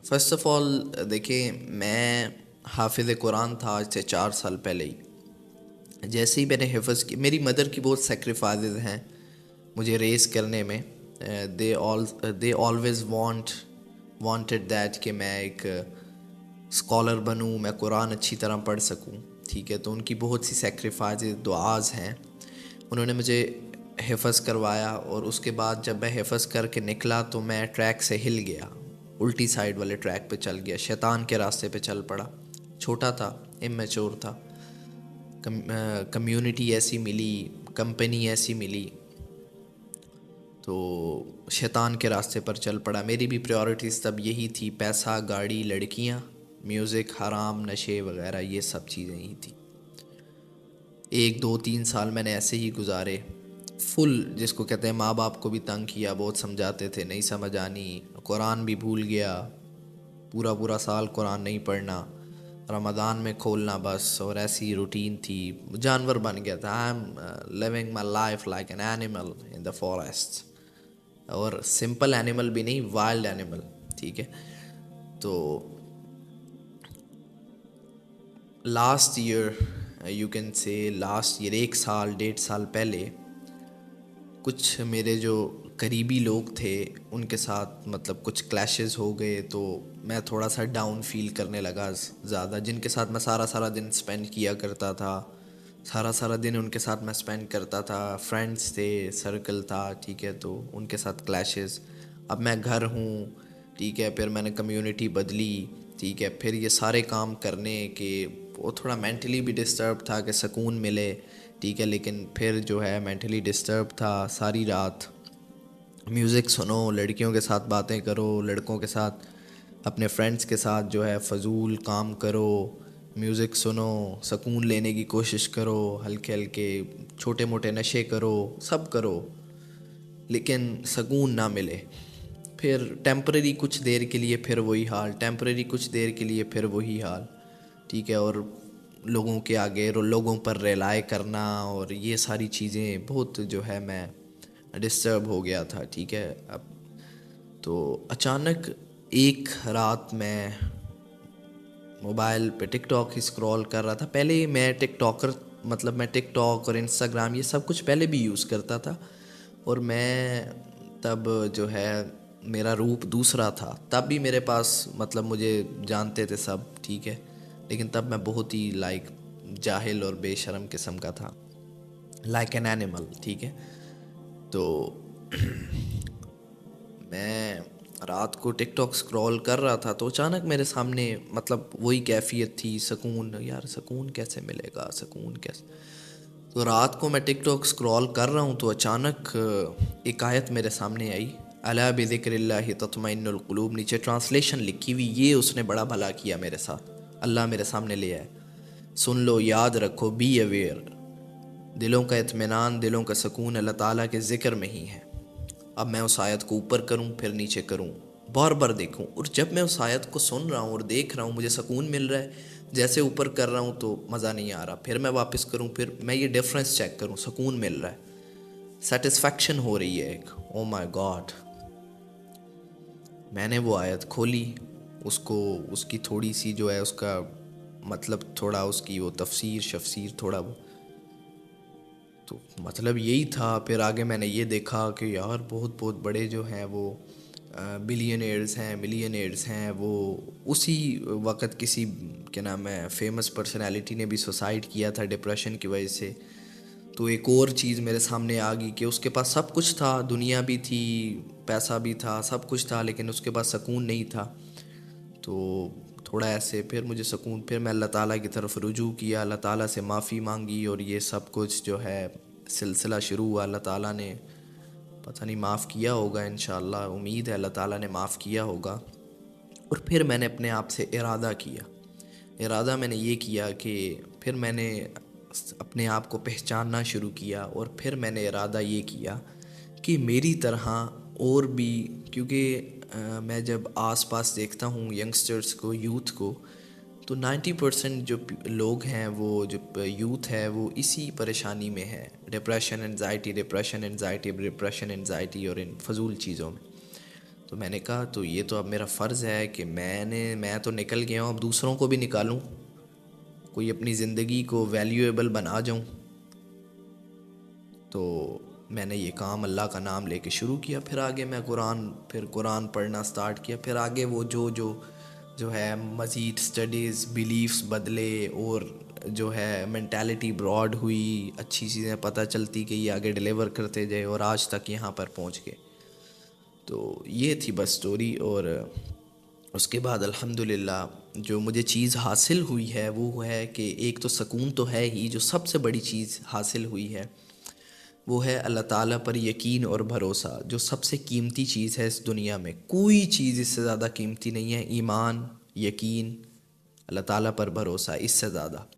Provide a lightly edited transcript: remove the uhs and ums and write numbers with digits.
First of all دیکھیں، میں حافظ قرآن تھا آج سے 4 سال پہلے ہی. جیسے ہی میں نے حفظ کی، میری مدر کی بہت سیکریفائزز ہیں مجھے ریز کرنے میں. دے آلویز وانٹڈ دیٹ کہ میں ایک اسکالر بنوں، میں قرآن اچھی طرح پڑھ سکوں. ٹھیک ہے، تو ان کی بہت سی سیکریفائزز، دعاز ہیں. انہوں نے مجھے حفظ کروایا، اور اس کے بعد جب میں حفظ کر کے نکلا تو میں ٹریک سے ہل گیا، الٹی سائڈ والے ٹریک پہ چل گیا، شیطان کے راستے پہ چل پڑا. چھوٹا تھا، امیچور تھا، کمیونٹی ایسی ملی، کمپنی ایسی ملی، تو شیطان کے راستے پر چل پڑا. میری بھی پریورٹیز تب یہی تھی، پیسہ، گاڑی، لڑکیاں، میوزک، حرام، نشے وغیرہ، یہ سب چیزیں ہی تھیں. 1 2 3 سال میں نے ایسے ہی گزارے، فل جس کو کہتے ہیں ماں باپ کو بھی تنگ کیا، بہت سمجھاتے تھے، نہیں سمجھ آنی، قرآن بھی بھول گیا، پورا سال قرآن نہیں پڑھنا، رمضان میں کھولنا بس، اور ایسی روٹین تھی. جانور بن گیا تھا. I am living my life like an animal in the forest, اور سمپل اینیمل بھی نہیں، وائلڈ اینیمل. ٹھیک ہے، تو last year, you can say last year, 1 سال 1.5 سال پہلے، کچھ میرے جو قریبی لوگ تھے ان کے ساتھ مطلب کچھ کلیشز ہو گئے، تو میں تھوڑا سا ڈاؤن فیل کرنے لگا زیادہ. جن کے ساتھ میں سارا دن اسپینڈ کیا کرتا تھا، سارا دن ان کے ساتھ میں اسپینڈ کرتا تھا، فرینڈس تھے، سرکل تھا. ٹھیک ہے، تو ان کے ساتھ کلیشز. اب میں گھر ہوں، ٹھیک ہے، پھر میں نے کمیونٹی بدلی، ٹھیک ہے، پھر یہ سارے کام کرنے کے وہ تھوڑا مینٹلی بھی ڈسٹرب تھا کہ سکون ملے. ٹھیک ہے، لیکن پھر جو ہے مینٹلی ڈسٹرب تھا. ساری رات میوزک سنو، لڑکیوں کے ساتھ باتیں کرو، لڑکوں کے ساتھ، اپنے فرینڈس کے ساتھ جو ہے فضول کام کرو، میوزک سنو، سکون لینے کی کوشش کرو، ہلکے چھوٹے موٹے نشے کرو، سب کرو، لیکن سکون نہ ملے. پھر ٹیمپرری کچھ دیر کے لیے پھر وہی حال، ٹیمپرری کچھ دیر کے لیے پھر وہی حال. ٹھیک ہے، اور لوگوں کے آگے لوگوں پر ریلائے کرنا، اور یہ ساری چیزیں بہت جو ہے میں ڈسٹرب ہو گیا تھا. ٹھیک ہے، اب تو اچانک ایک رات میں موبائل پہ ٹک ٹاک ہی اسکرول کر رہا تھا. پہلے میں ٹک ٹاکر، مطلب میں ٹک ٹاک اور انسٹاگرام یہ سب کچھ پہلے بھی یوز کرتا تھا، اور میں تب جو ہے میرا روپ دوسرا تھا. تب بھی میرے پاس مطلب مجھے جانتے تھے سب، ٹھیک ہے، لیکن تب میں بہت ہی لائک جاہل اور بے شرم قسم کا تھا، لائک این اینیمل. ٹھیک ہے، تو میں رات کو ٹک ٹاک اسکرول کر رہا تھا، تو اچانک میرے سامنے مطلب وہی کیفیت تھی، سکون. یار سکون کیسے ملے گا، سکون کیسے؟ تو رات کو میں ٹک ٹاک اسکرول کر رہا ہوں، تو اچانک ایک آیت میرے سامنے آئی، الا بذکر اللہ تطمئن القلوب. نیچے ٹرانسلیشن لکھی ہوئی، یہ اس نے بڑا بھلا کیا میرے ساتھ، اللہ میرے سامنے لے آئے. سن لو، یاد رکھو، بی اویئر، دلوں کا اطمینان، دلوں کا سکون اللہ تعالیٰ کے ذکر میں ہی ہے. اب میں اس آیت کو اوپر کروں، پھر نیچے کروں، بار بار دیکھوں، اور جب میں اس آیت کو سن رہا ہوں اور دیکھ رہا ہوں مجھے سکون مل رہا ہے. جیسے اوپر کر رہا ہوں تو مزہ نہیں آ رہا، پھر میں واپس کروں، پھر میں یہ ڈفرینس چیک کروں، سکون مل رہا ہے، سیٹسفیکشن ہو رہی ہے ایک. او مائی گاڈ! میں نے وہ آیت کھولی، اس کی تھوڑی سی جو ہے اس کا مطلب، تھوڑا اس کی وہ تفسیر تھوڑا وہ، تو مطلب یہی تھا. پھر آگے میں نے یہ دیکھا کہ یار بہت بڑے جو ہیں وہ بلینئرز ہیں، ملینئرز ہیں. وہ اسی وقت کسی کیا نام ہے فیمس پرسنالٹی نے بھی سوسائڈ کیا تھا ڈپریشن کی وجہ سے. تو ایک اور چیز میرے سامنے آ گئی کہ اس کے پاس سب کچھ تھا، دنیا بھی تھی، پیسہ بھی تھا، سب کچھ تھا، لیکن اس کے پاس سکون نہیں تھا. تو تھوڑا ایسے پھر مجھے سکون، پھر میں اللہ تعالیٰ کی طرف رجوع کیا، اللہ تعالیٰ سے معافی مانگی، اور یہ سب کچھ جو ہے سلسلہ شروع ہوا. اللہ تعالیٰ نے پتہ نہیں معاف کیا ہوگا، انشاءاللہ امید ہے اللہ تعالیٰ نے معاف کیا ہوگا. اور پھر میں نے اپنے آپ سے ارادہ میں نے یہ کیا کہ پھر میں نے اپنے آپ کو پہچاننا شروع کیا، اور پھر میں نے ارادہ یہ کیا کہ میری طرح اور بھی، کیونکہ میں جب آس پاس دیکھتا ہوں ینگسٹرز کو، یوتھ کو، تو 90% جو لوگ ہیں، وہ جو یوتھ ہے وہ اسی پریشانی میں ہے، ڈپریشن انزائٹی اور ان فضول چیزوں میں. تو میں نے کہا تو یہ تو اب میرا فرض ہے کہ میں تو نکل گیا ہوں، اب دوسروں کو بھی نکالوں، کوئی اپنی زندگی کو ویلیویبل بنا جاؤں۔ تو میں نے یہ کام اللہ کا نام لے کے شروع کیا، پھر آگے میں قرآن پڑھنا سٹارٹ کیا، پھر آگے وہ جو ہے مزید سٹڈیز، بیلیفز بدلے، اور جو ہے مینٹیلٹی براڈ ہوئی، اچھی چیزیں پتہ چلتی کہ یہ آگے ڈیلیور کرتے جائے، اور آج تک یہاں پر پہنچ گئے۔ تو یہ تھی بس سٹوری۔ اور اس کے بعد الحمدللہ جو مجھے چیز حاصل ہوئی ہے وہ ہے کہ ایک تو سکون تو ہے ہی، جو سب سے بڑی چیز حاصل ہوئی ہے وہ ہے اللہ تعالیٰ پر یقین اور بھروسہ، جو سب سے قیمتی چیز ہے اس دنیا میں، کوئی چیز اس سے زیادہ قیمتی نہیں ہے۔ ایمان، یقین، اللہ تعالیٰ پر بھروسہ، اس سے زیادہ